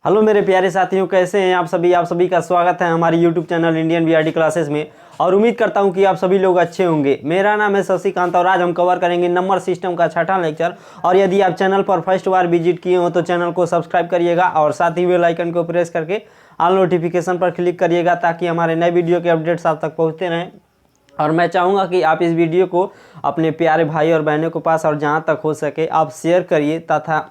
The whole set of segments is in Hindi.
हेलो मेरे प्यारे साथियों, कैसे हैं आप सभी का स्वागत है हमारे YouTube channel Indian VRD classes में। और उम्मीद करता हूं कि आप सभी लोग अच्छे होंगे। मेरा नाम है शशिकांत और आज हम कवर करेंगे नंबर सिस्टम का छठा लेक्चर। और यदि आप चैनल पर फर्स्ट बार विजिट किए हो तो चैनल को सब्सक्राइब करिएगा और साथ ही बेल आइकन को प्रेस करके ऑल नोटिफिकेशन पर क्लिक करिएगा ताकि हमारे नए वीडियो के अपडेट्स आप तक पहुँचते रहें। और मैं चाहूँगा कि आप इस वीडियो को अपने प्यारे भाई और बहनों के पास और जहाँ तक हो सके आप शेयर करिए तथा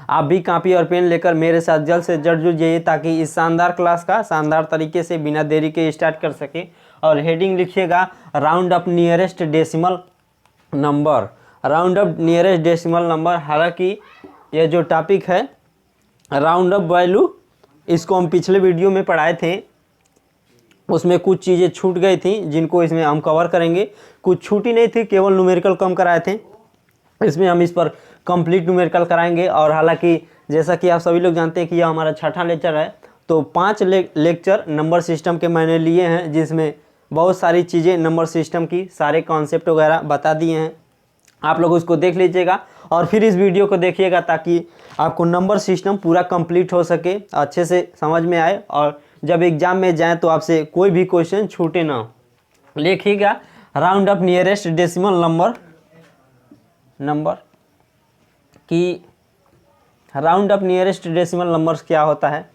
आप भी कॉपी और पेन लेकर मेरे साथ जल्द से जल्द जुड़ जाइए ताकि इस शानदार क्लास का शानदार तरीके से बिना देरी के स्टार्ट कर सके। और हेडिंग लिखिएगा round up nearest decimal number. Round up nearest decimal number, हालांकि यह जो टॉपिक है राउंड अप वैल्यू, इसको हम पिछले वीडियो में पढ़ाए थे, उसमें कुछ चीज़ें छूट गई थी जिनको इसमें हम कवर करेंगे। कुछ छूटी नहीं थी, केवल न्यूमेरिकल कम कराए थे, इसमें हम इस पर कंप्लीट न्यूमेरिकल कराएंगे। और हालांकि जैसा कि आप सभी लोग जानते हैं कि यह हमारा छठा लेक्चर है, तो 5 लेक्चर नंबर सिस्टम के मैंने लिए हैं जिसमें बहुत सारी चीज़ें नंबर सिस्टम की सारे कॉन्सेप्ट वगैरह बता दिए हैं। आप लोग उसको देख लीजिएगा और फिर इस वीडियो को देखिएगा ताकि आपको नंबर सिस्टम पूरा कंप्लीट हो सके, अच्छे से समझ में आए और जब एग्ज़ाम में जाए तो आपसे कोई भी क्वेश्चन छूटे ना। लिखिएगा round up nearest decimal number कि round up nearest decimal numbers क्या होता है।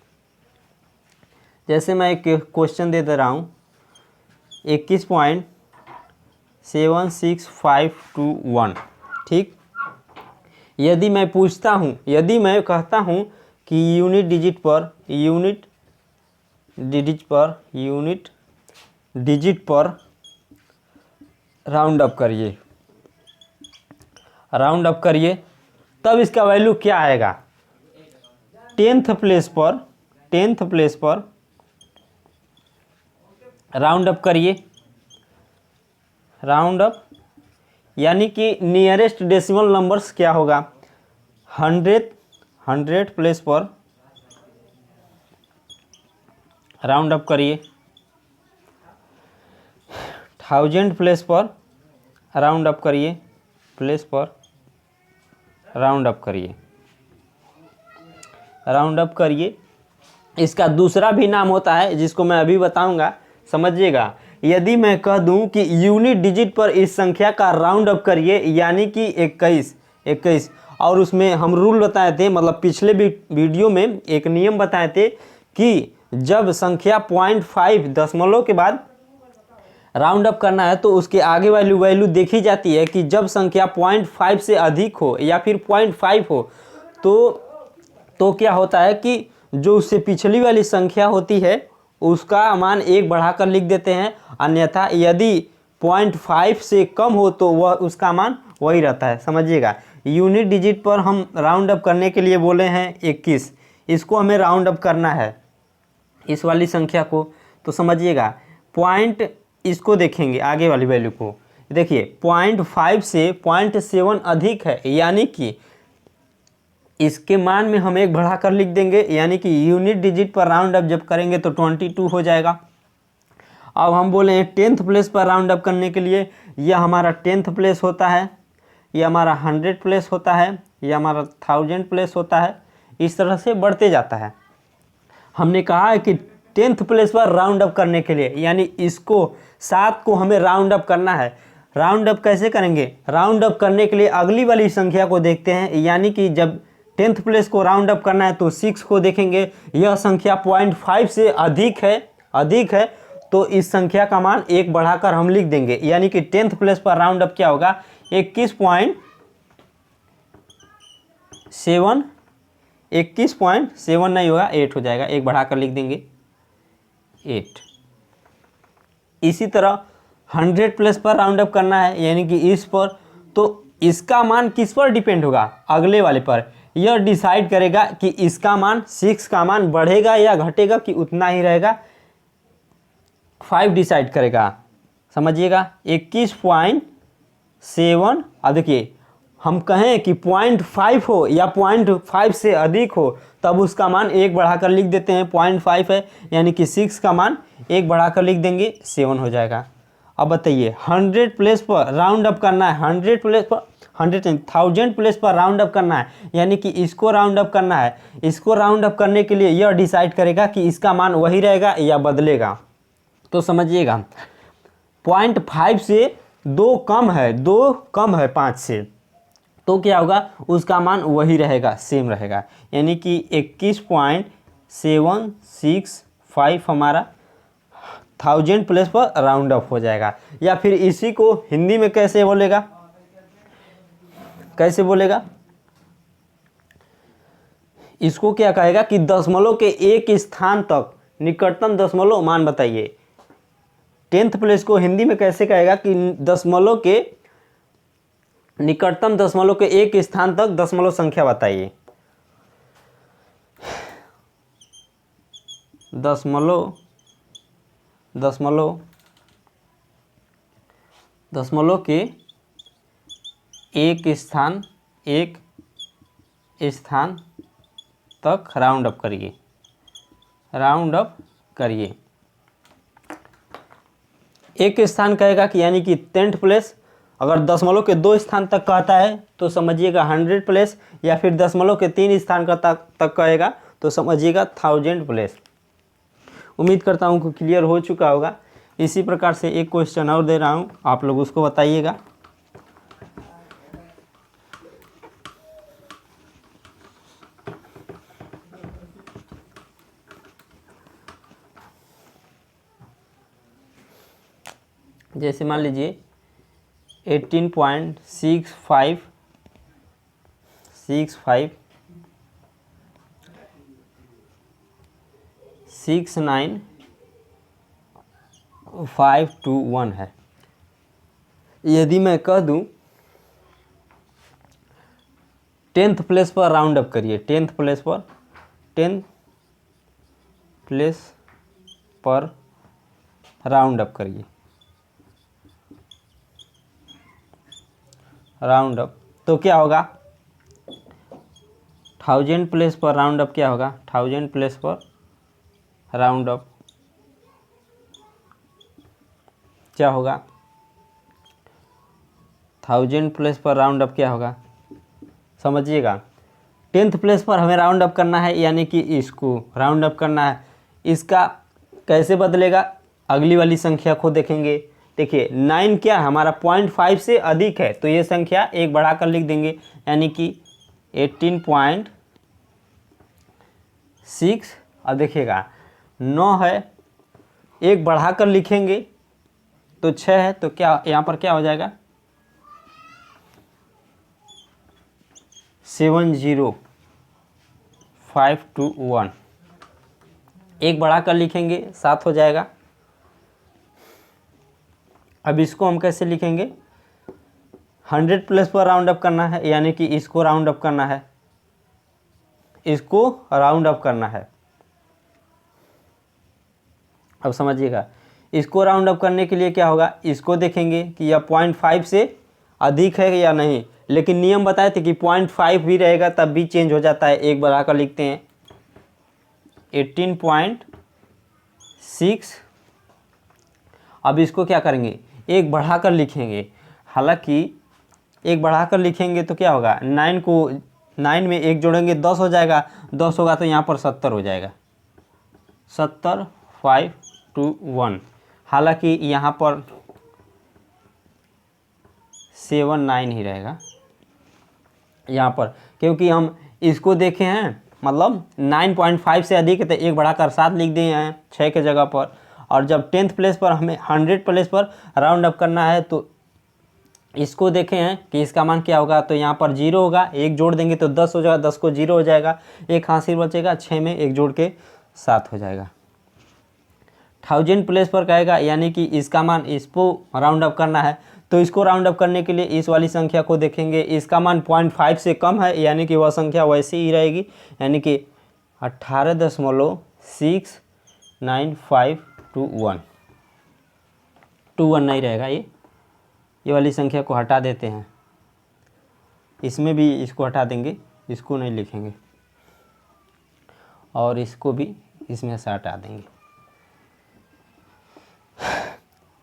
जैसे मैं एक क्वेश्चन दे रहा हूँ 21.76521, ठीक। यदि मैं पूछता हूँ, यदि मैं कहता हूँ कि यूनिट डिजिट पर राउंड अप करिए, तब इसका वैल्यू क्या आएगा। 10th प्लेस पर राउंड अप करिए, राउंड अप यानी कि नियरेस्ट डेसिमल नंबर्स क्या होगा। 100 प्लेस पर राउंड अप करिए, 1000 प्लेस पर राउंड अप करिए, राउंड अप करिए। इसका दूसरा भी नाम होता है जिसको मैं अभी बताऊंगा, समझिएगा। यदि मैं कह दूं कि यूनिट डिजिट पर इस संख्या का राउंड अप करिए यानी कि 21, और उसमें हम रूल बताए थे, मतलब पिछले वीडियो में एक नियम बताए थे कि जब संख्या 0.5 दशमलव के बाद राउंड अप करना है तो उसके आगे वाली वैल्यू देखी जाती है कि जब संख्या 0.5 से अधिक हो या फिर 0.5 हो तो क्या होता है कि जो उससे पिछली वाली संख्या होती है उसका मान 1 बढ़ाकर लिख देते हैं, अन्यथा यदि 0.5 से कम हो तो वह उसका मान वही रहता है। समझिएगा, यूनिट डिजिट पर हम राउंड अप करने के लिए बोले हैं 21, इसको हमें राउंड अप करना है इस वाली संख्या को। तो समझिएगा पॉइंट, इसको देखेंगे आगे वाली वैल्यू को, देखिए 0.5 से 0.7 अधिक है यानी कि इसके मान में हम 1 बढ़ाकर लिख देंगे, यानी कि यूनिट डिजिट पर राउंड अप जब करेंगे तो 22 हो जाएगा। अब हम बोले 10th प्लेस पर राउंड अप करने के लिए, यह हमारा 10th प्लेस होता है, यह हमारा 100 प्लेस होता है, यह हमारा 1000 प्लेस होता है, इस तरह से बढ़ते जाता है। हमने कहा है कि 10th प्लेस पर राउंड अप करने के लिए, यानी इसको 7 को हमें राउंड अप करना है। राउंड अप कैसे करेंगे, राउंड अप करने के लिए अगली वाली संख्या को देखते हैं, यानी कि जब 10th प्लेस को राउंड अप करना है तो 6 को देखेंगे, यह संख्या 0.5 से अधिक है तो इस संख्या का मान 1 बढ़ाकर हम लिख देंगे, यानी कि 10th प्लेस पर राउंड अप क्या होगा 21.7 नहीं होगा, 8 हो जाएगा, 1 बढ़ाकर लिख देंगे 8। इसी तरह 100 प्लेस पर राउंड अप करना है, यानी कि इस पर, तो इसका मान किस पर डिपेंड होगा, अगले वाले पर। यह डिसाइड करेगा कि इसका मान 6 का मान बढ़ेगा या घटेगा कि उतना ही रहेगा, 5 डिसाइड करेगा। समझिएगा 21.7, अब देखिए हम कहें कि 0.5 हो या 0.5 से अधिक हो तब उसका मान 1 बढ़ाकर लिख देते हैं, 0.5 है यानी कि 6 का मान 1 बढ़ाकर लिख देंगे, 7 हो जाएगा। अब बताइए 100 प्लेस पर राउंड अप करना है, 100 प्लेस पर 1000 प्लेस पर राउंड अप करना है, यानी कि इसको राउंड अप करना है। इसको राउंड अप करने के लिए यह डिसाइड करेगा कि इसका मान वही रहेगा या बदलेगा। तो समझिएगा 0.5 से 2 कम है, 2 कम है 5 से, तो क्या होगा, उसका मान वही रहेगा, सेम रहेगा, यानी कि 21.765 हमारा 1000 प्लेस पर राउंड अप हो जाएगा। या फिर इसी को हिंदी में कैसे बोलेगा, कैसे बोलेगा, इसको क्या कहेगा कि दशमलव के एक स्थान तक निकटतम दशमलव मान बताइए। 10th प्लेस को हिंदी में कैसे कहेगा कि दशमलव के निकटतम दशमलव के एक स्थान तक दशमलव संख्या बताइए। दशमलव के एक स्थान तक राउंड अप करिए। एक स्थान कहेगा कि यानी कि 10th प्लेस। अगर दशमलव के 2 स्थान तक कहता है तो समझिएगा 100 प्लेस, या फिर दशमलव के 3 स्थान का तक कहेगा तो समझिएगा 1000 प्लेस। उम्मीद करता हूँ कि क्लियर हो चुका होगा। इसी प्रकार से एक क्वेश्चन और दे रहा हूँ, आप लोग उसको बताइएगा। जैसे मान लीजिए 18.65 69521 है। यदि मैं कह दूं 10th प्लेस पर राउंड अप करिए, 10th प्लेस पर राउंड अप करिए, राउंड अप तो क्या होगा, 1000 प्लेस पर राउंड अप क्या होगा, 1000 प्लेस पर राउंड अप क्या होगा, 1000 प्लेस पर राउंड अप क्या होगा, समझिएगा। 10th प्लेस पर हमें राउंड अप करना है, यानी कि इसको राउंड अप करना है। इसका कैसे बदलेगा, अगली वाली संख्या को देखेंगे। देखिए 9 क्या हमारा 0.5 से अधिक है, तो ये संख्या एक बढ़ाकर लिख देंगे, यानी कि 18.6। अब देखिएगा 9 है, एक बढ़ाकर लिखेंगे तो 6 है, तो क्या यहाँ पर क्या हो जाएगा, 70521। एक बढ़ाकर लिखेंगे 7 हो जाएगा। अब इसको हम कैसे लिखेंगे, 100 प्लेस पर राउंड अप करना है, यानी कि इसको राउंड अप करना है, इसको राउंड अप करना है। अब समझिएगा, इसको राउंड अप करने के लिए क्या होगा, इसको देखेंगे कि यह 0.5 से अधिक है या नहीं, लेकिन नियम बताए थे कि 0.5 भी रहेगा तब भी चेंज हो जाता है, एक बढ़ाकर लिखते हैं 18.6। अब इसको क्या करेंगे, एक बढ़ाकर लिखेंगे, हालांकि एक बढ़ाकर लिखेंगे तो क्या होगा, 9 में एक जोड़ेंगे 10 हो जाएगा, 10 होगा तो यहाँ पर 70 हो जाएगा, 70521। हालांकि यहाँ पर 79 ही रहेगा यहाँ पर, क्योंकि हम इसको देखे हैं, मतलब 9.5 से अधिक है तो एक बढ़ाकर 7 लिख दिए हैं 6 के जगह पर। और जब 10th प्लेस पर हमें 100 प्लेस पर राउंड अप करना है तो इसको देखे हैं कि इसका मान क्या होगा, तो यहाँ पर 0 होगा, एक जोड़ देंगे तो 10 हो जाएगा, 10 को 0 हो जाएगा, एक हासिल बचेगा, 6 में एक जोड़ के 7 हो जाएगा। 1000 प्लेस पर कहेगा, यानी कि इसका मान, इसको राउंड अप करना है, तो इसको राउंड अप करने के लिए इस वाली संख्या को देखेंगे, इसका मान 0.5 से कम है, यानी कि वह संख्या वैसे ही रहेगी, यानी कि 18.69521। 21 नहीं रहेगा, ये वाली संख्या को हटा देते हैं, इसमें भी इसको हटा देंगे, इसको नहीं लिखेंगे, और इसको भी इसमें से हटा देंगे।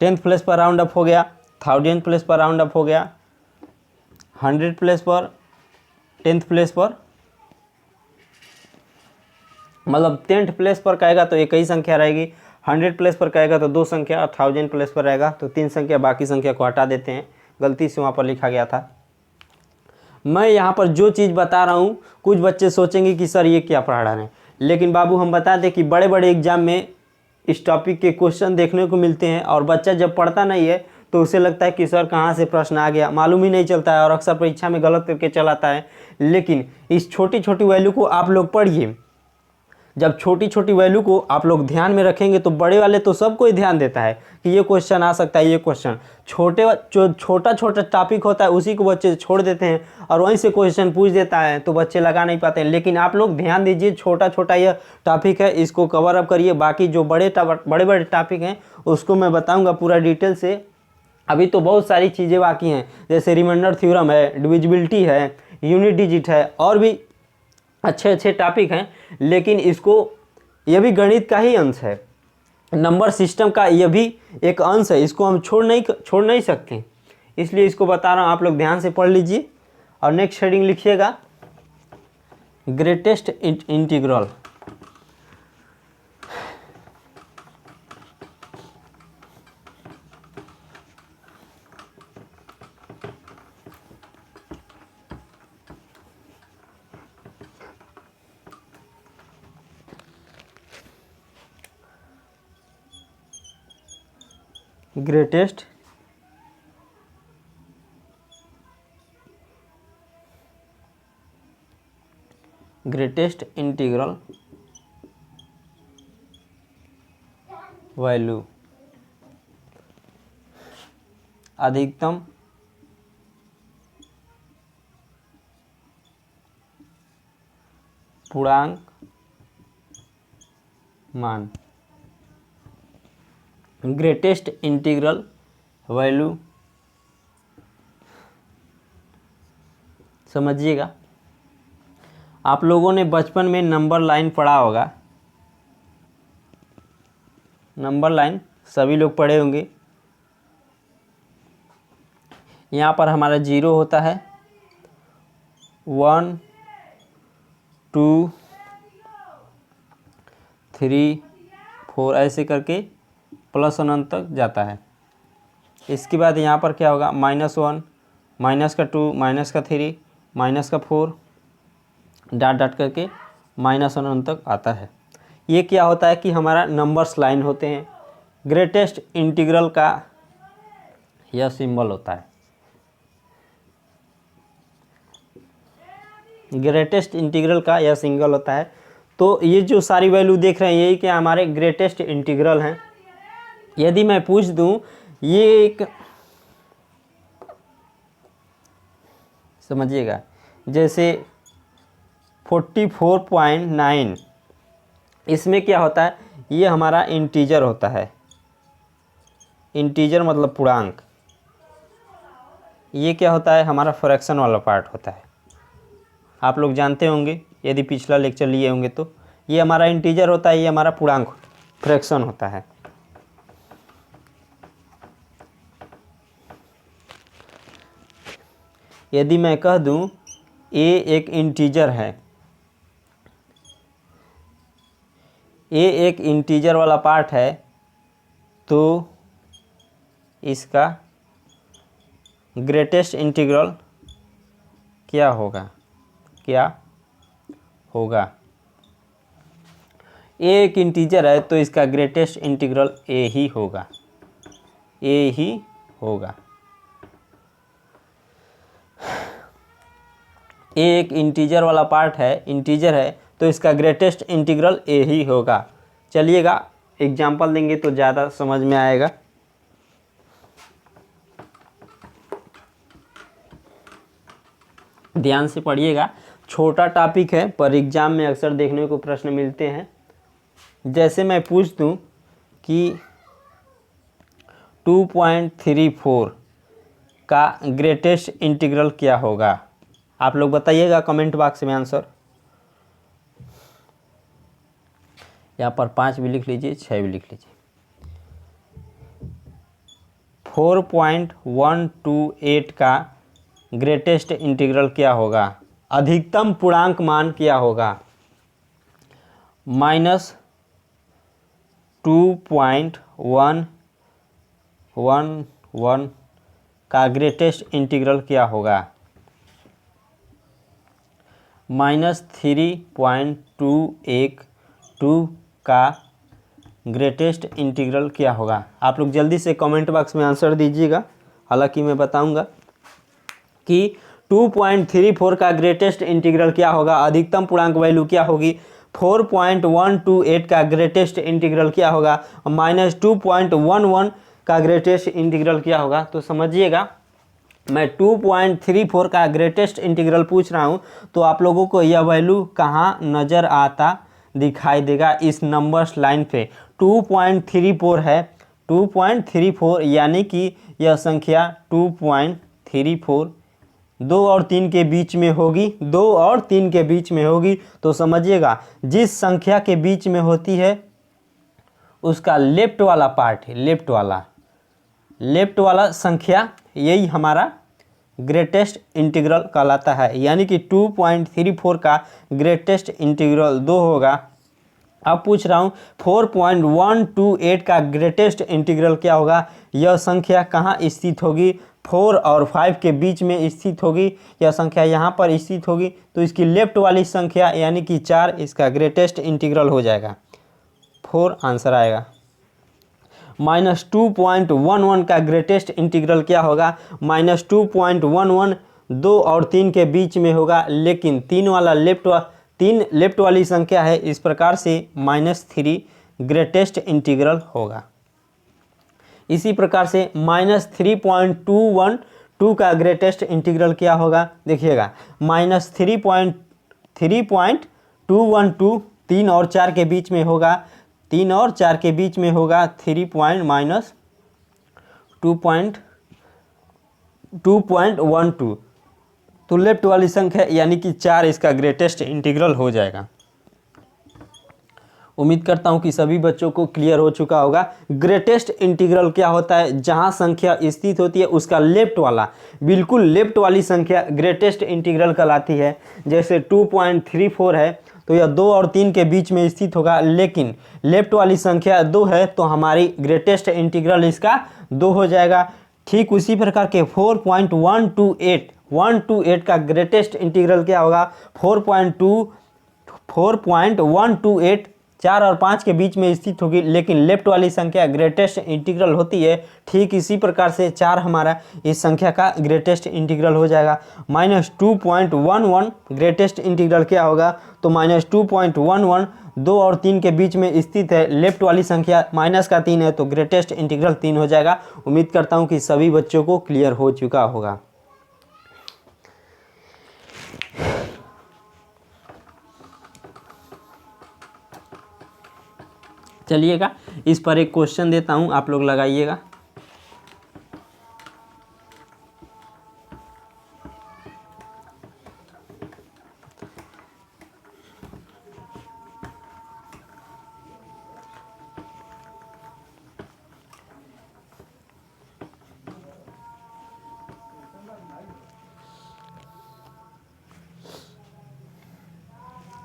10th प्लेस पर राउंड अप हो गया, 1000 प्लेस पर राउंड अप हो गया, 100 प्लेस पर 10th प्लेस पर, मतलब 10th प्लेस पर कहेगा तो एक ही संख्या रहेगी, 100 प्लेस पर कहेगा तो 2 संख्या, और 1000 प्लेस पर रहेगा तो 3 संख्या, बाकी संख्या को हटा देते हैं, गलती से वहाँ पर लिखा गया था। मैं यहाँ पर जो चीज़ बता रहा हूँ कुछ बच्चे सोचेंगे कि सर ये क्या पढ़ा रहे हैं, लेकिन बाबू हम बता दें कि बड़े बड़े एग्जाम में इस टॉपिक के क्वेश्चन देखने को मिलते हैं, और बच्चा जब पढ़ता नहीं है तो उसे लगता है कि सर कहाँ से प्रश्न आ गया, मालूम ही नहीं चलता है, और अक्सर परीक्षा में गलत करके चलाता है। लेकिन इस छोटी छोटी वैल्यू को आप लोग पढ़िए, जब छोटी छोटी वैल्यू को आप लोग ध्यान में रखेंगे तो बड़े वाले तो सब कोई ध्यान देता है कि ये क्वेश्चन आ सकता है, ये क्वेश्चन जो छोटा छोटा टॉपिक होता है उसी को बच्चे छोड़ देते हैं, और वहीं से क्वेश्चन पूछ देता है तो बच्चे लगा नहीं पाते हैं। लेकिन आप लोग ध्यान दीजिए, छोटा छोटा यह टॉपिक है, इसको कवर अप करिए, बाकी जो बड़े बड़े टॉपिक हैं उसको मैं बताऊँगा पूरा डिटेल से। अभी तो बहुत सारी चीज़ें बाकी हैं, जैसे रिमाइंडर थ्योरम है, डिविजिबिलिटी है, यूनिट डिजिट है, और भी अच्छे अच्छे टॉपिक हैं। लेकिन इसको, यह भी गणित का ही अंश है, नंबर सिस्टम का यह भी एक अंश है, इसको हम छोड़ नहीं सकते, इसलिए इसको बता रहा हूँ, आप लोग ध्यान से पढ़ लीजिए। और नेक्स्ट हेडिंग लिखिएगा, greatest integral. Greatest integral value, अधिकतम पूर्णांक मान, ग्रेटेस्ट इंटीग्रल वैल्यू। समझिएगा, आप लोगों ने बचपन में नंबर लाइन पढ़ा होगा, नंबर लाइन सभी लोग पढ़े होंगे। यहाँ पर हमारा 0 होता है, 1 2 3 4 ऐसे करके +1 तक जाता है। इसके बाद यहाँ पर क्या होगा, -1, -2, -3, -4, डॉट करके -1 तक आता है। ये क्या होता है कि हमारा नंबर्स लाइन होते हैं। ग्रेटेस्ट इंटीग्रल का यह सिंबल होता है, ग्रेटेस्ट इंटीग्रल का यह सिंबल होता है। तो ये जो सारी वैल्यू देख रहे हैं यही क्या हमारे ग्रेटेस्ट इंटीग्रल हैं। यदि मैं पूछ दूं, ये एक, समझिएगा, जैसे 44.9, इसमें क्या होता है, ये हमारा इंटीजर होता है, इंटीजर मतलब पूर्णांक। ये क्या होता है, हमारा फ्रैक्शन वाला पार्ट होता है, आप लोग जानते होंगे यदि पिछला लेक्चर लिए होंगे तो। ये हमारा इंटीजर होता है, ये हमारा पूर्णांक फ्रैक्शन होता है। यदि मैं कह दूं a एक इंटीजर है, a एक इंटीजर वाला पार्ट है, तो इसका ग्रेटेस्ट इंटीग्रल क्या होगा, a एक इंटीजर है तो इसका ग्रेटेस्ट इंटीग्रल a ही होगा, a एक इंटीजर वाला पार्ट है, इंटीजर है, तो इसका ग्रेटेस्ट इंटीग्रल a ही होगा। चलिएगा एग्जाम्पल देंगे तो ज़्यादा समझ में आएगा। ध्यान से पढ़िएगा, छोटा टॉपिक है पर एग्जाम में अक्सर देखने को प्रश्न मिलते हैं। जैसे मैं पूछ दूं कि 2.34 का ग्रेटेस्ट इंटीग्रल क्या होगा, आप लोग बताइएगा कमेंट बॉक्स में आंसर। यहाँ पर 5 भी लिख लीजिए, 6 भी लिख लीजिए। 4.128 का ग्रेटेस्ट इंटीग्रल क्या होगा, अधिकतम पूर्णांक मान क्या होगा, -2.111 का ग्रेटेस्ट इंटीग्रल क्या होगा, -3.212 का ग्रेटेस्ट इंटीग्रल क्या होगा। आप लोग जल्दी से कमेंट बॉक्स में आंसर दीजिएगा। हालांकि मैं बताऊंगा कि 2.34 का ग्रेटेस्ट इंटीग्रल क्या होगा, अधिकतम पूर्णांक वैल्यू क्या होगी, 4.128 का ग्रेटेस्ट इंटीग्रल क्या होगा, -2.11 का ग्रेटेस्ट इंटीग्रल क्या होगा। तो समझिएगा, मैं 2.34 का ग्रेटेस्ट इंटीग्रल पूछ रहा हूँ, तो आप लोगों को यह वैल्यू कहाँ नज़र आता दिखाई देगा, इस नंबर्स लाइन पे 2.34 है, 2.34 यानी कि यह संख्या 2.34 2 और 3 के बीच में होगी, 2 और 3 के बीच में होगी। तो समझिएगा, जिस संख्या के बीच में होती है उसका लेफ्ट वाला पार्ट है, लेफ्ट वाला संख्या यही हमारा ग्रेटेस्ट इंटीग्रल कहलाता है। यानी कि 2.34 का ग्रेटेस्ट इंटीग्रल 2 होगा। अब पूछ रहा हूँ 4.128 का ग्रेटेस्ट इंटीग्रल क्या होगा। यह संख्या कहाँ स्थित होगी, 4 और 5 के बीच में स्थित होगी। यह संख्या यहाँ पर स्थित होगी, तो इसकी लेफ्ट वाली संख्या यानी कि 4 इसका ग्रेटेस्ट इंटीग्रल हो जाएगा, 4 आंसर आएगा। -2.11 का ग्रेटेस्ट इंटीग्रल क्या होगा, -2.11 2 और 3 के बीच में होगा, लेकिन 3 लेफ्ट वाली संख्या है, इस प्रकार से -3 ग्रेटेस्ट इंटीग्रल होगा। इसी प्रकार से -3.212 का ग्रेटेस्ट इंटीग्रल क्या होगा, देखिएगा, -3.212 3 और 4 के बीच में होगा, 3 और 4 के बीच में होगा 2.12, तो लेफ्ट वाली संख्या यानी कि 4 इसका ग्रेटेस्ट इंटीग्रल हो जाएगा। उम्मीद करता हूं कि सभी बच्चों को क्लियर हो चुका होगा। ग्रेटेस्ट इंटीग्रल क्या होता है, जहां संख्या स्थित होती है उसका लेफ्ट वाला, बिल्कुल लेफ्ट वाली संख्या ग्रेटेस्ट इंटीग्रल कहलाती है। जैसे 2.34 है तो यह 2 और 3 के बीच में स्थित होगा, लेकिन लेफ्ट वाली संख्या 2 है तो हमारी ग्रेटेस्ट इंटीग्रल इसका 2 हो जाएगा। ठीक उसी प्रकार के 4.128 का ग्रेटेस्ट इंटीग्रल क्या होगा, 4.128 4 और 5 के बीच में स्थित होगी, लेकिन लेफ्ट वाली संख्या ग्रेटेस्ट इंटीग्रल होती है। ठीक इसी प्रकार से 4 हमारा इस संख्या का ग्रेटेस्ट इंटीग्रल हो जाएगा। -2.11 ग्रेटेस्ट इंटीग्रल क्या होगा, तो -2.11 2 और 3 के बीच में स्थित है, लेफ्ट वाली संख्या -3 है, तो ग्रेटेस्ट इंटीग्रल 3 हो जाएगा। उम्मीद करता हूँ कि सभी बच्चों को क्लियर हो चुका होगा। चलिएगा, इस पर एक क्वेश्चन देता हूं, आप लोग लगाइएगा।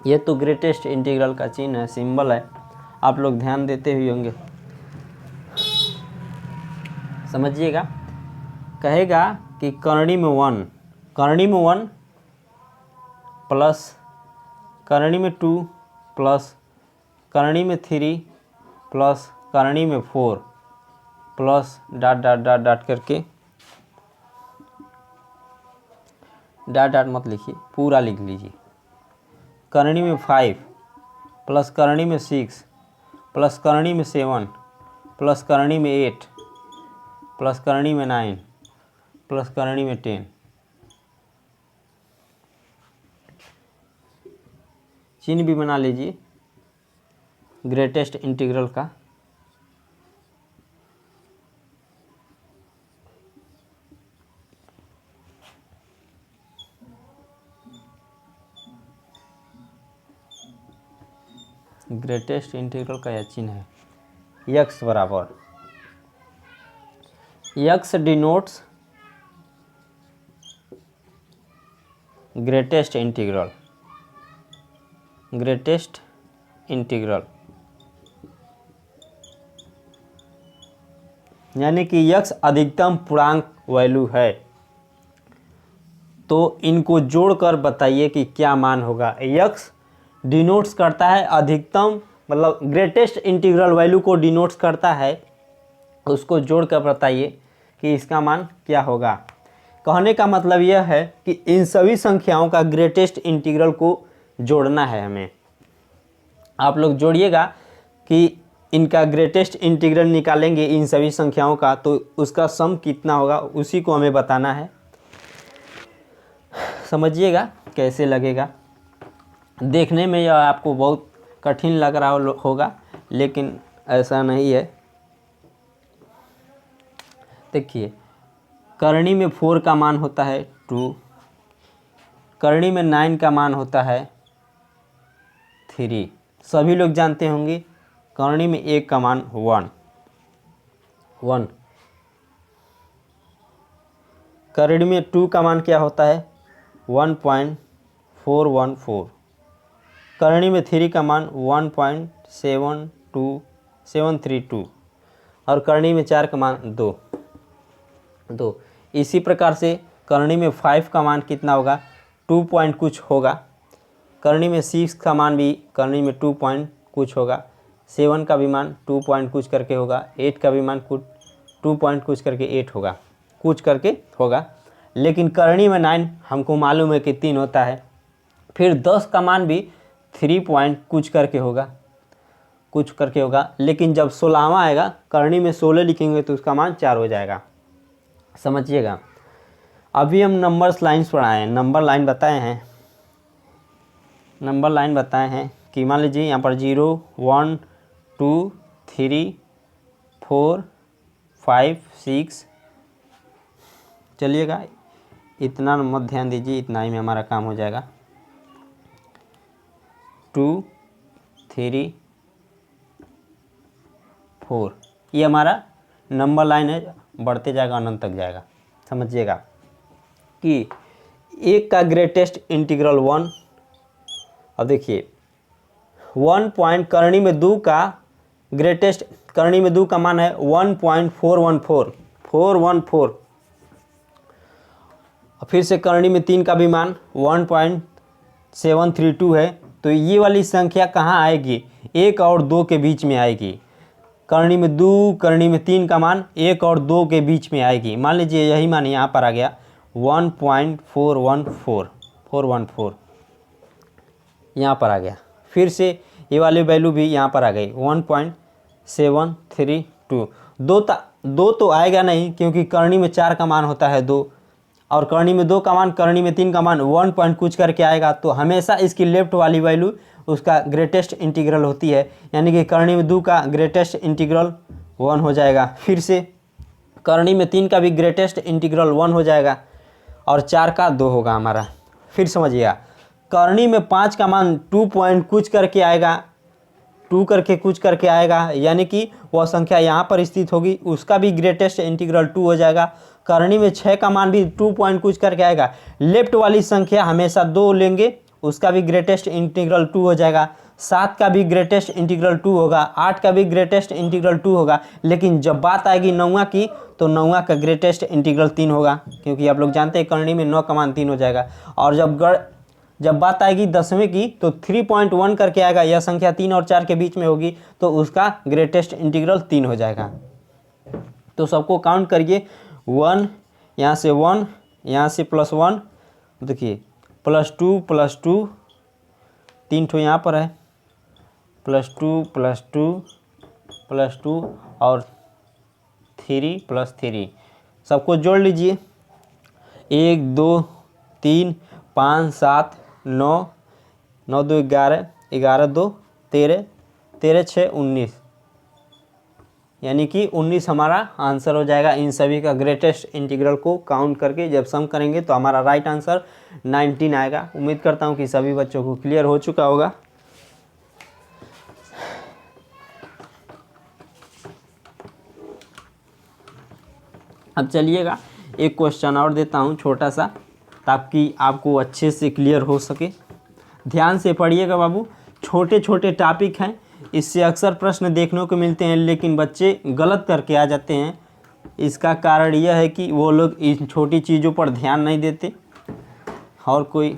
ये तो ग्रेटेस्ट इंटीग्रल का चिन्ह है, सिंबल है, आप लोग ध्यान देते हुए होंगे। समझिएगा, कहेगा कि करणी में 1 प्लस करणी में 2 प्लस करणी में 3 प्लस करणी में 4 plus dot dot dot dot करके, डॉट डॉट मत लिखिए, पूरा लिख लीजिए। करणी में 5 प्लस करणी में 6 प्लस करणी में 7 प्लस करणी में 8 प्लस करणी में 9 प्लस करणी में 10। चिन्ह भी बना लीजिए ग्रेटेस्ट इंटीग्रल का। ग्रेटेस्ट इंटीग्रल का यह चिन्ह है, x बराबर, x denotes greatest integral, greatest integral यानी कि यक्स अधिकतम पूर्णांक वैल्यू है। तो इनको जोड़कर बताइए कि क्या मान होगा। यक्स डिनोट्स करता है अधिकतम, मतलब ग्रेटेस्ट इंटीग्रल वैल्यू को डिनोट्स करता है, उसको जोड़कर बताइए कि इसका मान क्या होगा। कहने का मतलब यह है कि इन सभी संख्याओं का ग्रेटेस्ट इंटीग्रल को जोड़ना है हमें। आप लोग जोड़िएगा कि इनका ग्रेटेस्ट इंटीग्रल निकालेंगे इन सभी संख्याओं का, तो उसका सम कितना होगा उसी को हमें बताना है। समझिएगा कैसे लगेगा। देखने में यह आपको बहुत कठिन लग रहा होगा, लेकिन ऐसा नहीं है। देखिए, करणी में 4 का मान होता है 2, करणी में 9 का मान होता है 3। सभी लोग जानते होंगे करणी में 1 का मान 1। करणी में 2 का मान क्या होता है 1.414। करणी में 3 का मान 1.732 और करणी में 4 का मान 2। इसी प्रकार से करणी में 5 का मान कितना होगा 2 पॉइंट कुछ होगा। करणी में 6 का मान भी करणी में 2 पॉइंट कुछ होगा। 7 का भी मान 2 पॉइंट कुछ करके होगा। 8 का भी मान कुछ 2 पॉइंट कुछ करके 8 होगा, कुछ करके होगा। लेकिन करणी में 9 हमको मालूम है कि 3 होता है। फिर 10 का मान भी 3 पॉइंट कुछ करके होगा, कुछ करके होगा। लेकिन जब 16वां आएगा, करणी में 16 लिखेंगे तो उसका मान 4 हो जाएगा। समझिएगा। अभी हम नंबर्स लाइन्स पढ़ाए हैं, नंबर लाइन बताए हैं, नंबर लाइन बताए हैं कि मान लीजिए यहाँ पर 0 1 2 3 4 5 6। चलिएगा, इतना मत ध्यान दीजिए, इतना ही में हमारा काम हो जाएगा। 2 3 4 ये हमारा नंबर लाइन है, बढ़ते जाएगा, अनंत तक जाएगा। समझिएगा कि 1 का ग्रेटेस्ट इंटीग्रल 1। अब देखिए 1 पॉइंट करणी में 2 का ग्रेटेस्ट, करणी में 2 का मान है 1.414। फिर से करणी में 3 का भी मान 1.732 है। तो ये वाली संख्या कहाँ आएगी 1 और 2 के बीच में आएगी। करणी में 2 करणी में 3 का मान 1 और 2 के बीच में आएगी। मान लीजिए यही मान यहाँ पर आ गया 1.414 यहाँ पर आ गया। फिर से ये वाली वैल्यू भी यहाँ पर आ गई 1.732। दो तो आएगा नहीं, क्योंकि करणी में 4 का मान होता है 2 और करणी में 2 का मान, करणी में 3 का मान 1 पॉइंट कुछ करके आएगा। तो हमेशा इसकी लेफ्ट वाली वैल्यू उसका ग्रेटेस्ट इंटीग्रल होती है, यानी कि करणी में 2 का ग्रेटेस्ट इंटीग्रल 1 हो जाएगा। फिर से करणी में 3 का भी ग्रेटेस्ट इंटीग्रल 1 हो जाएगा और 4 का 2 होगा हमारा। फिर समझिएगा, करणी में 5 का मान 2 पॉइंट कुछ करके आएगा, 2 करके कुछ करके आएगा, यानी कि वह संख्या यहाँ पर स्थित होगी, उसका भी ग्रेटेस्ट इंटीग्रल 2 हो जाएगा। करणी में 6 का मान भी 2 पॉइंट कुछ करके आएगा। लेफ्ट वाली संख्या हमेशा 2 लेंगे, उसका भी ग्रेटेस्ट इंटीग्रल 2 हो जाएगा। 7 का भी ग्रेटेस्ट इंटीग्रल 2 होगा। 8 का भी ग्रेटेस्ट इंटीग्रल 2 होगा। लेकिन जब बात आएगी 9वां की, तो 9वां का ग्रेटेस्ट इंटीग्रल 3 होगा, क्योंकि आप लोग जानते हैं करणी में 9 का मान 3 हो जाएगा। और जब बात आएगी 10वें की, तो 3.1 करके आएगा। यह संख्या 3 और 4 के बीच में होगी, तो उसका ग्रेटेस्ट इंटीग्रल 3 हो जाएगा। तो सबको काउंट करिए, 1 यहाँ से 1, यहाँ से +1, देखिए +2 3 ठो यहाँ पर है, +2 और 3 +3। सबको जोड़ लीजिए, 1 2 3 5 7 9 9 2 11 11 2 13 13 6 19, यानी कि 19 हमारा आंसर हो जाएगा। इन सभी का ग्रेटेस्ट इंटीग्रल को काउंट करके जब सम करेंगे तो हमारा राइट आंसर 19 आएगा। उम्मीद करता हूँ कि सभी बच्चों को क्लियर हो चुका होगा। अब चलिएगा एक क्वेश्चन और देता हूँ छोटा सा। ताकि आपको अच्छे से क्लियर हो सके। ध्यान से पढ़िएगा बाबू, छोटे छोटे टॉपिक हैं, इससे अक्सर प्रश्न देखने को मिलते हैं लेकिन बच्चे गलत करके आ जाते हैं। इसका कारण यह है कि वो लोग इन छोटी चीज़ों पर ध्यान नहीं देते। और कोई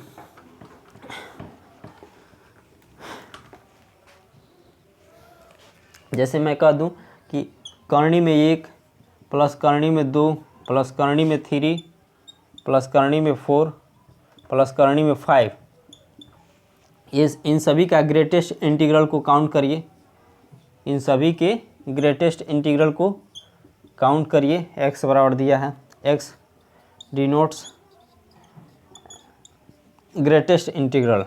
जैसे मैं कह दूं कि करनी में 1 प्लस करनी में 2 प्लस करनी में 3 प्लस करनी में 4 प्लस करनी में 5, इन सभी का ग्रेटेस्ट इंटीग्रल को काउंट करिए। इन सभी के ग्रेटेस्ट इंटीग्रल को काउंट करिए। x बराबर दिया है, x डिनोट्स ग्रेटेस्ट इंटीग्रल।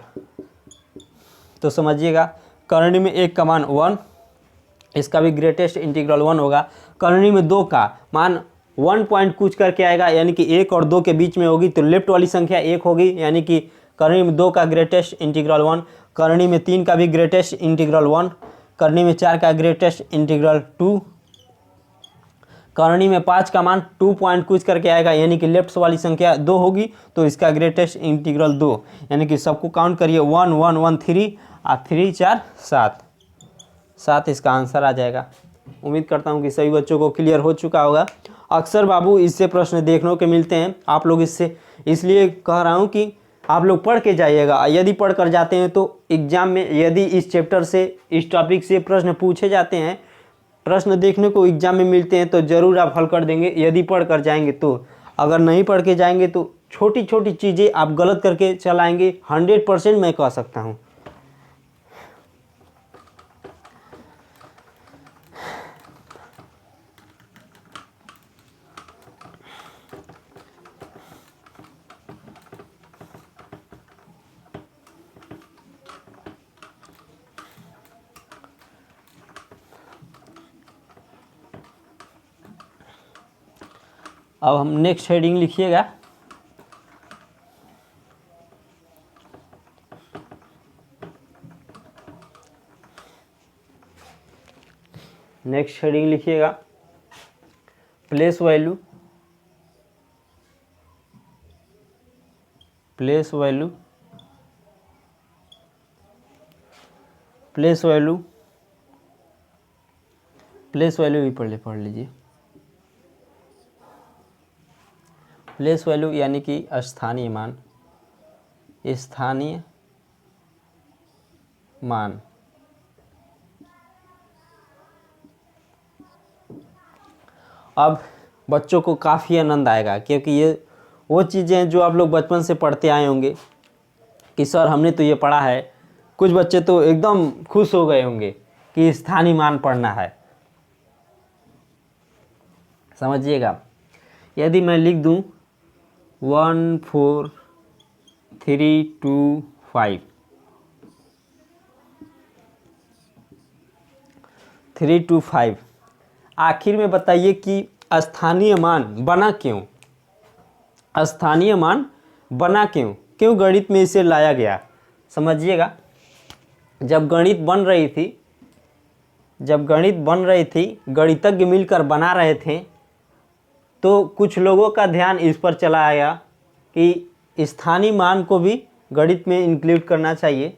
तो समझिएगा, करनी में 1 का मान 1, इसका भी ग्रेटेस्ट इंटीग्रल 1 होगा। करनी में 2 का मान 1 पॉइंट कुछ करके आएगा, यानी कि 1 और 2 के बीच में होगी, तो लेफ्ट वाली संख्या 1 होगी, यानी कि करनी में 2 का ग्रेटेस्ट इंटीग्रल 1। करनी में 3 का भी ग्रेटेस्ट इंटीग्रल 1। करनी में 4 का ग्रेटेस्ट इंटीग्रल 2। करनी में 5 का मान 2 पॉइंट कुछ करके आएगा, यानी कि लेफ्ट वाली संख्या 2 होगी, तो इसका ग्रेटेस्ट इंटीग्रल 2। यानी कि सबको काउंट करिए, 1 1 1 3 और 3 4 7 इसका आंसर आ जाएगा। उम्मीद करता हूँ कि सभी बच्चों को क्लियर हो चुका होगा। अक्सर बाबू इससे प्रश्न देखने को मिलते हैं, आप लोग इससे इसलिए कह रहा हूँ कि आप लोग पढ़ के जाइएगा। यदि पढ़ कर जाते हैं तो एग्ज़ाम में यदि इस चैप्टर से, इस टॉपिक से प्रश्न पूछे जाते हैं, प्रश्न देखने को एग्जाम में मिलते हैं, तो ज़रूर आप हल कर देंगे यदि पढ़ कर जाएंगे तो। अगर नहीं पढ़ के जाएंगे तो छोटी छोटी चीज़ें आप गलत करके चलाएंगे, 100% मैं कह सकता हूँ। अब हम नेक्स्ट हेडिंग लिखिएगा। नेक्स्ट हेडिंग लिखिएगा place value. Place value, place value, place value भी पढ़ लीजिए। प्लेस वैल्यू यानी कि स्थानीय मान। स्थानीय मान अब बच्चों को काफ़ी आनंद आएगा, क्योंकि ये वो चीज़ें हैं जो आप लोग बचपन से पढ़ते आए होंगे कि सर हमने तो ये पढ़ा है। कुछ बच्चे तो एकदम खुश हो गए होंगे कि स्थानीय मान पढ़ना है। समझिएगा, यदि मैं लिख दूं 1 4 3 2 5, 3 2 5, आखिर में बताइए कि स्थानीय मान बना क्यों? स्थानीय मान बना क्यों? क्यों गणित में इसे लाया गया? समझिएगा, जब गणित बन रही थी, गणितज्ञ मिलकर बना रहे थे, तो कुछ लोगों का ध्यान इस पर चला आया कि स्थानीय मान को भी गणित में इंक्लूड करना चाहिए।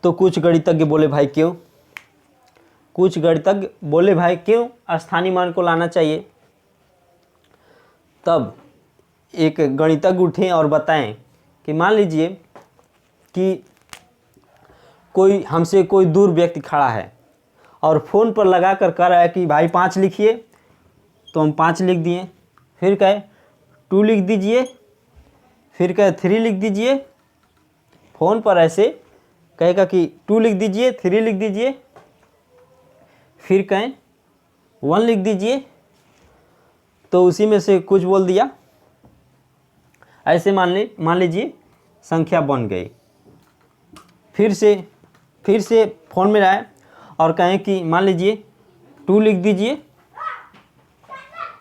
तो कुछ गणितज्ञ बोले भाई क्यों? कुछ गणितज्ञ बोले भाई क्यों स्थानीय मान को लाना चाहिए? तब एक गणितज्ञ उठे और बताएं कि मान लीजिए कि हमसे कोई दूर व्यक्ति खड़ा है और फ़ोन पर लगा कर कह रहा है कि भाई 5 लिखिए, तो हम 5 लिख दिए। फिर कहे 2 लिख दीजिए, फिर कहे 3 लिख दीजिए। फ़ोन पर ऐसे कहेगा कि 2 लिख दीजिए, 3 लिख दीजिए, फिर कहें 1 लिख दीजिए, तो उसी में से कुछ बोल दिया। ऐसे मान लीजिए संख्या बन गई। फिर से फ़ोन में आए और कहें कि मान लीजिए 2 लिख दीजिए,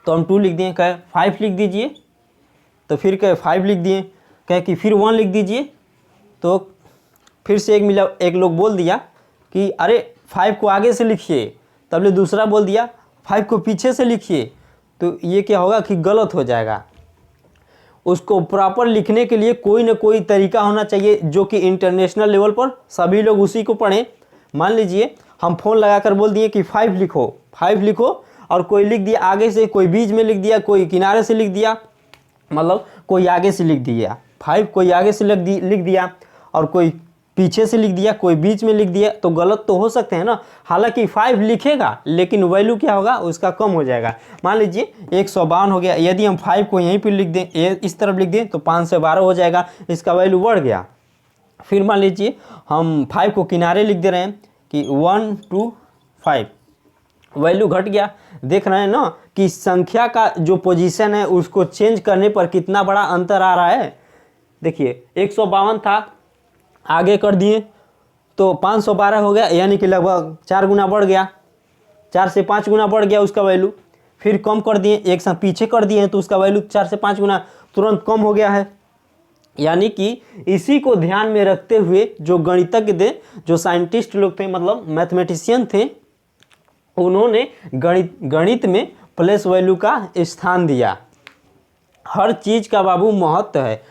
तो हम 2 लिख दिए। कहे 5 लिख दीजिए, तो फिर कहे 5 लिख दिए। कहे कि फिर 1 लिख दीजिए, तो फिर से एक लोग बोल दिया कि अरे 5 को आगे से लिखिए। तब ले दूसरा बोल दिया 5 को पीछे से लिखिए। तो ये क्या होगा कि गलत हो जाएगा। उसको प्रॉपर लिखने के लिए कोई ना कोई तरीका होना चाहिए जो कि इंटरनेशनल लेवल पर सभी लोग उसी को पढ़ें। मान लीजिए हम फ़ोन लगाकर बोल दिए कि 5 लिखो, 5 लिखो, और कोई लिख दिया आगे से, कोई बीच में लिख दिया, कोई किनारे से लिख दिया, मतलब कोई आगे से लिख दिया 5, कोई आगे से लिख दिया, और कोई पीछे से लिख दिया, कोई बीच में लिख दिया, तो गलत तो हो सकते हैं ना। हालांकि 5 लिखेगा लेकिन वैल्यू क्या होगा उसका कम हो जाएगा। मान लीजिए 152 हो गया, यदि हम 5 को यहीं पर लिख दें, इस तरफ लिख दें, तो 512 हो जाएगा, इसका वैल्यू बढ़ गया। फिर मान लीजिए हम 5 को किनारे लिख दे रहे हैं कि 1 2 5, वैल्यू घट गया। देख रहे हैं ना कि संख्या का जो पोजीशन है उसको चेंज करने पर कितना बड़ा अंतर आ रहा है। देखिए 152 था, आगे कर दिए तो 512 हो गया, यानी कि लगभग 4 गुना बढ़ गया, 4 से 5 गुना बढ़ गया उसका वैल्यू। फिर कम कर दिए, एक साथ पीछे कर दिए तो उसका वैल्यू 4 से 5 गुना तुरंत कम हो गया है। यानी कि इसी को ध्यान में रखते हुए जो गणितज्ञ थे, जो साइंटिस्ट लोग थे, मतलब मैथमेटिशियन थे, उन्होंने गणित में प्लेस वैल्यू का स्थान दिया। हर चीज़ का बाबू महत्व है,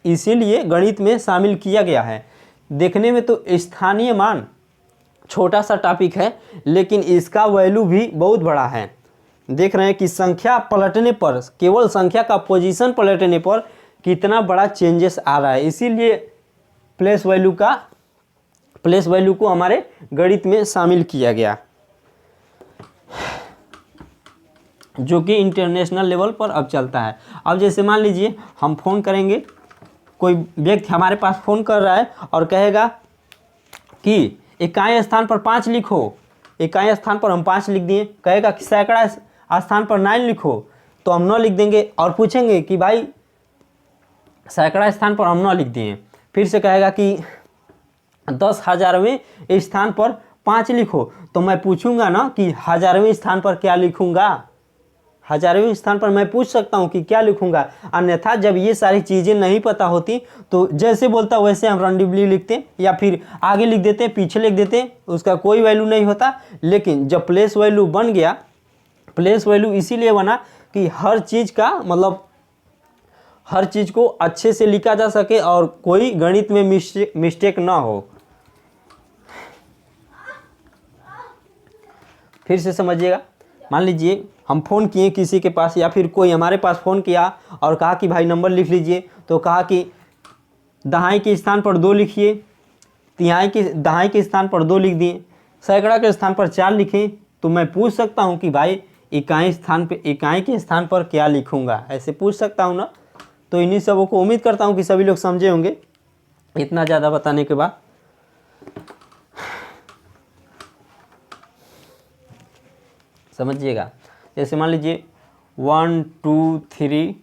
इसीलिए गणित में शामिल किया गया है। देखने में तो स्थानीय मान छोटा सा टॉपिक है, लेकिन इसका वैल्यू भी बहुत बड़ा है। देख रहे हैं कि संख्या पलटने पर, केवल संख्या का पोजीशन पलटने पर कितना बड़ा चेंजेस आ रहा है। इसीलिए प्लेस वैल्यू को हमारे गणित में शामिल किया गया, जो कि इंटरनेशनल लेवल पर अब चलता है। अब जैसे मान लीजिए हम फ़ोन करेंगे, कोई व्यक्ति हमारे पास फ़ोन कर रहा है और कहेगा कि इकाई स्थान पर 5 लिखो, इकाई स्थान पर हम 5 लिख दिए, कहेगा कि सैकड़ा स्थान पर 9 लिखो, तो हम 9 लिख देंगे, और पूछेंगे कि भाई सैकड़ा स्थान पर हम 9 लिख दिए। फिर से कहेगा कि 10,000वें स्थान पर 5 लिखो, तो मैं पूछूंगा ना कि 1000वें स्थान पर क्या लिखूंगा, 1000वें स्थान पर मैं पूछ सकता हूं कि क्या लिखूंगा। अन्यथा जब ये सारी चीज़ें नहीं पता होती तो जैसे बोलता वैसे हम रैंडमली लिखते, या फिर आगे लिख देते, पीछे लिख देते, उसका कोई वैल्यू नहीं होता। लेकिन जब प्लेस वैल्यू बन गया, प्लेस वैल्यू इसीलिए बना कि हर चीज़ का मतलब हर चीज़ को अच्छे से लिखा जा सके और कोई गणित में मिस्टेक ना हो। फिर से समझिएगा, मान लीजिए हम फ़ोन किए किसी के पास, या फिर कोई हमारे पास फ़ोन किया और कहा कि भाई नंबर लिख लीजिए, तो कहा कि दहाई के स्थान पर 2 लिखिए, दहाई के स्थान पर 2 लिख दिए, सैकड़ा के स्थान पर 4 लिखें, तो मैं पूछ सकता हूं कि भाई इकाई के स्थान पर क्या लिखूंगा, ऐसे पूछ सकता हूं ना। तो इन्हीं सबों को उम्मीद करता हूं कि सभी लोग समझे होंगे इतना ज़्यादा बताने के बाद। समझिएगा, जैसे मान लीजिए 1 2 3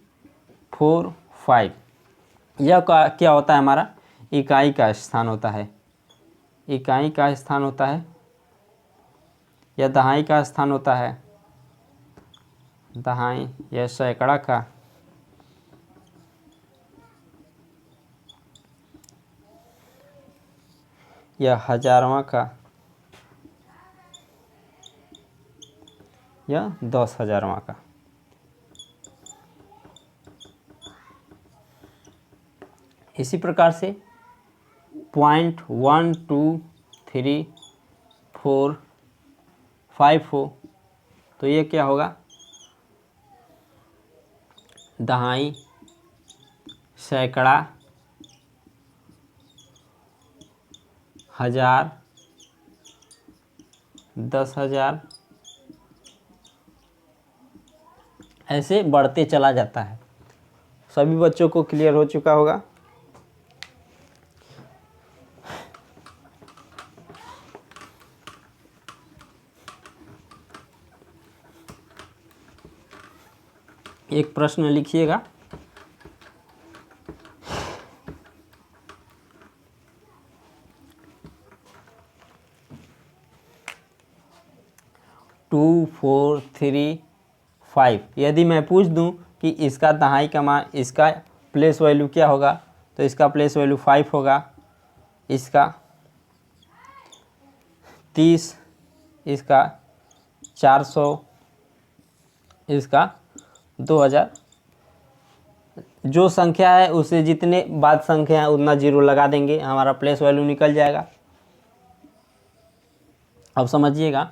4 5, यह क्या होता है, हमारा इकाई का स्थान होता है, इकाई का स्थान होता है, या दहाई का स्थान होता है, दहाई या सैकड़ा का, या हजारवां का, या 10,000वां का। इसी प्रकार से 0.1 2 3 4 5 हो, तो ये क्या होगा, दहाई, सैकड़ा, हजार, 10,000, ऐसे बढ़ते चला जाता है। सभी बच्चों को क्लियर हो चुका होगा। एक प्रश्न लिखिएगा, टू 4 3 5, यदि मैं पूछ दूं कि इसका दहाई का मान, इसका प्लेस वैल्यू क्या होगा, तो इसका प्लेस वैल्यू 5 होगा, इसका 30, इसका 400, इसका 2000, जो संख्या है उसे जितने बाद संख्या है उतना जीरो लगा देंगे, हमारा प्लेस वैल्यू निकल जाएगा। अब समझिएगा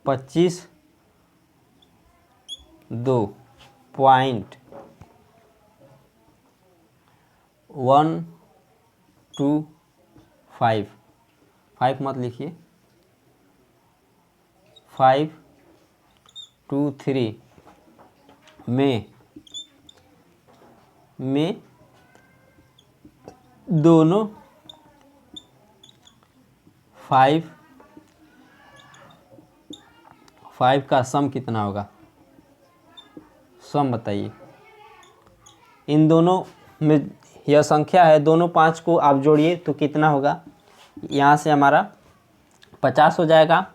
25.2.125, 5 मत लिखिए, 523 में दोनों 5 का सम कितना होगा, सम बताइए। इन दोनों में यह संख्या है, दोनों 5 को आप जोड़िए तो कितना होगा, यहाँ से हमारा 50 हो जाएगा।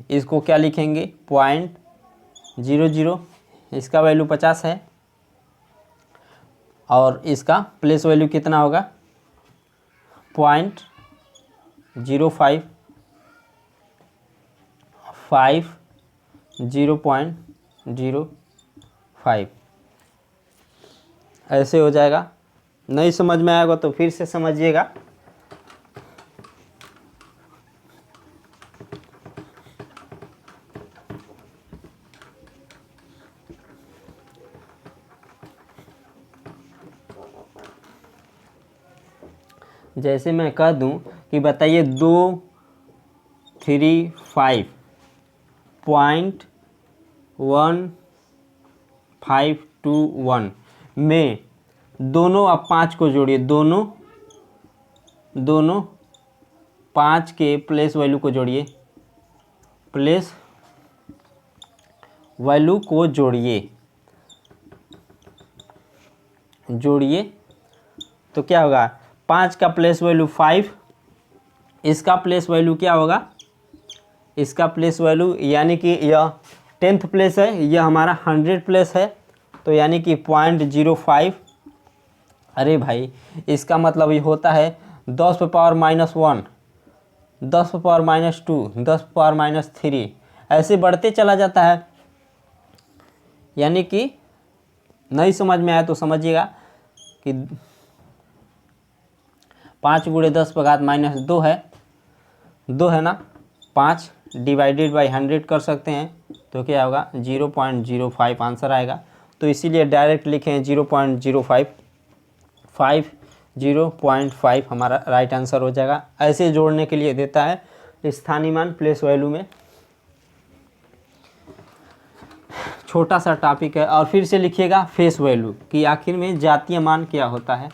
इसको क्या लिखेंगे, 0.00, इसका वैल्यू 50 है और इसका प्लेस वैल्यू कितना होगा 0.05, 0.05 ऐसे हो जाएगा। नहीं समझ में आएगा तो फिर से समझिएगा। जैसे मैं कह दूं कि बताइए 235.1521 में दोनों, आप 5 को जोड़िए, दोनों 5 के प्लेस वैल्यू को जोड़िए, प्लेस वैल्यू को जोड़िए तो क्या होगा, 5 का प्लेस वैल्यू 5, इसका प्लेस वैल्यू क्या होगा, इसका प्लेस वैल्यू यानी कि यह 10th प्लेस है, यह हमारा 100 प्लेस है, तो यानी कि 0.05। अरे भाई इसका मतलब ये होता है 10 पे पावर -1, 10 पे पावर -2, 10 पे पावर -3, ऐसे बढ़ते चला जाता है। यानी कि नहीं समझ में आया तो समझिएगा कि 5 × 10 -2 है, 2 है ना, 5 डिवाइडेड बाई 100 कर सकते हैं तो क्या होगा 0.05 आंसर आएगा। तो इसीलिए डायरेक्ट लिखें 0.05, 0.5 हमारा राइट आंसर हो जाएगा। ऐसे जोड़ने के लिए देता है स्थानीय मान प्लेस वैल्यू में। छोटा सा टॉपिक है। और फिर से लिखिएगा फेस वैल्यू कि आखिर में जातीय मान क्या होता है।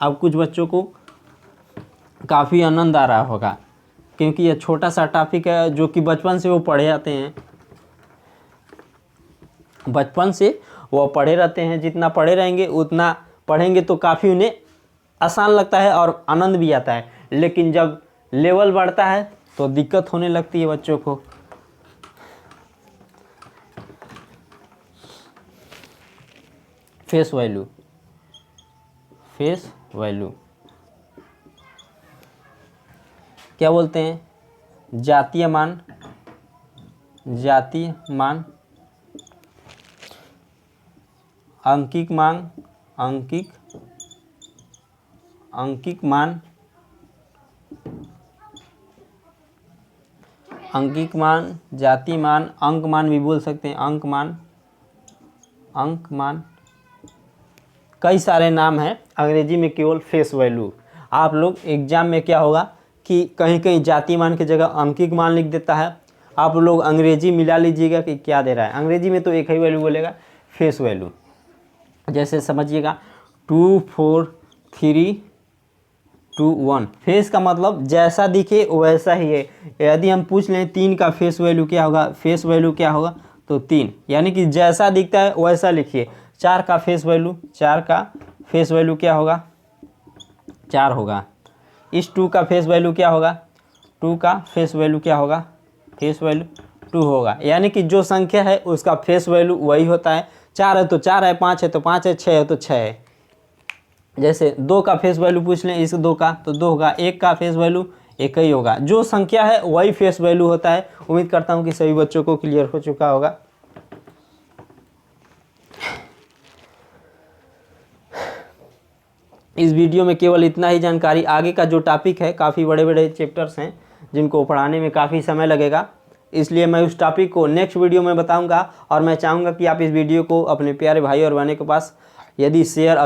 अब कुछ बच्चों को काफ़ी आनंद आ रहा होगा क्योंकि यह छोटा सा टॉपिक है जो कि बचपन से वो पढ़े आते हैं, बचपन से वो पढ़े रहते हैं। जितना पढ़े रहेंगे उतना पढ़ेंगे तो काफ़ी उन्हें आसान लगता है और आनंद भी आता है, लेकिन जब लेवल बढ़ता है तो दिक्कत होने लगती है बच्चों को। फेस वैल्यू, फेस वैल्यू क्या बोलते हैं, जातीय मान, जातीय मान, अंकिक मान, अंकिक मान, अंकिक मान, जातीय मान, अंक मान भी बोल सकते हैं, अंक मान, अंक मान, कई सारे नाम हैं अंग्रेजी में केवल फेस वैल्यू। आप लोग एग्जाम में क्या होगा कि कहीं कहीं जातीय मान की जगह अंकिक मान लिख देता है। आप लोग अंग्रेजी मिला लीजिएगा कि क्या दे रहा है। अंग्रेजी में तो एक ही वैल्यू बोलेगा, फेस वैल्यू। जैसे समझिएगा 2 4 3 2 1, फेस का मतलब जैसा दिखे वैसा ही है। यदि हम पूछ लें 3 का फेस वैल्यू क्या होगा, फेस वैल्यू क्या होगा तो 3, यानी कि जैसा दिखता है वैसा लिखिए। 4 का फेस वैल्यू, 4 का फेस वैल्यू क्या होगा, 4 होगा। इस 2 का फेस वैल्यू क्या होगा, 2 का फेस वैल्यू क्या होगा, फेस वैल्यू 2 होगा। यानी कि जो संख्या है उसका फेस वैल्यू वही होता है। 4 है तो 4 है, 5 है तो 5 है, 6 है तो 6 है। जैसे 2 का फेस वैल्यू पूछ लें इस 2 का तो 2 होगा। 1 का फेस वैल्यू एक ही होगा, जो संख्या है वही फेस वैल्यू होता है। उम्मीद करता हूँ कि सभी बच्चों को क्लियर हो चुका होगा। इस वीडियो में केवल इतना ही जानकारी। आगे का जो टॉपिक है काफ़ी बड़े बड़े चैप्टर्स हैं जिनको पढ़ाने में काफ़ी समय लगेगा, इसलिए मैं उस टॉपिक को नेक्स्ट वीडियो में बताऊंगा। और मैं चाहूँगा कि आप इस वीडियो को अपने प्यारे भाई और बहनों के पास यदि शेयर